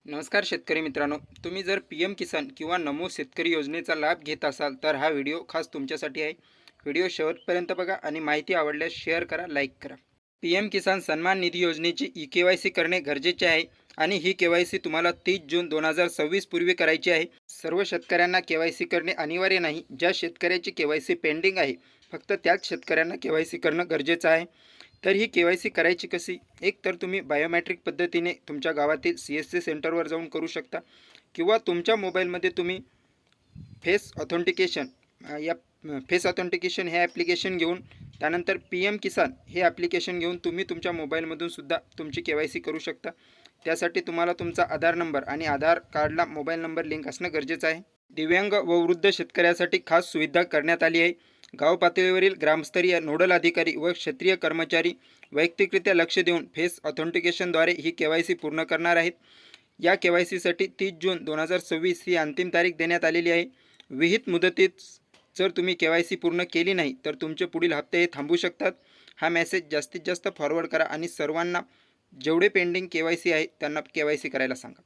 नमस्कार शेतकरी मित्रांनो, तुम्ही जर पी एम किसान किंवा नमो शेतकरी योजनेचा लाभ घेत असाल तर हा व्हिडिओ खास तुमच्यासाठी आहे. व्हिडिओ शेवटपर्यंत बघा आणि माहिती आवडल्यास शेअर करा, लाईक करा. पी एम किसान सन्मान निधी योजनेची ई-के-वाय-सी करणे गरजेचे आहे आणि ही के-वाय-सी तुम्हाला 30 जून 2026 पूर्वी करायची आहे. सर्व शेतकऱ्यांना के-वाय-सी करणे अनिवार्य नाही. ज्या शेतकऱ्याची के-वाय-सी पेंडिंग आहे फक्त त्याच शेतकऱ्यांना के-वाय-सी करणं गरजेचं आहे. तर ही के-वाय-सी करायची कशी? एक तर तुम्ही बायोमॅट्रिक पद्धतीने तुमच्या गावातील सी-एस-सी सेंटरवर जाऊन करू शकता किंवा तुमच्या मोबाईलमध्ये तुम्ही फेस ऑथेंटिकेशन या फेस ऑथेंटिकेशन हे ॲप्लिकेशन घेऊन त्यानंतर पी एम किसान हे ॲप्लिकेशन घेऊन तुम्ही तुमच्या मोबाईलमधून सुद्धा तुमची के-वाय-सी करू शकता. त्यासाठी तुम्हाला तुमचा आधार नंबर आणि आधार कार्डला मोबाईल नंबर लिंक असणं गरजेचं आहे. दिव्यांग व वृद्ध शेतकऱ्यासाठी खास सुविधा करण्यात आली आहे. गाव पातळीवरील ग्रामस्तरीय नोडल अधिकारी व क्षेत्रीय कर्मचारी वैयक्तिकरित्या लक्ष देऊन फेस ऑथेंटिकेशनद्वारे ही के-वाय-सी पूर्ण करणार आहेत. या के-वाय-सीसाठी 30 जून 2026 ही अंतिम तारीख देण्यात आलेली आहे. विहित मुदतीत जर तुम्ही के-वाय-सी पूर्ण केली नाही तर तुमचे पुढील हप्ते हे थांबू शकतात. हा मेसेज जास्तीत जास्त फॉरवर्ड करा आणि सर्वांना जेवढे पेंडिंग के-वाय-सी आहे त्यांना के-वाय-सी करायला सांगा.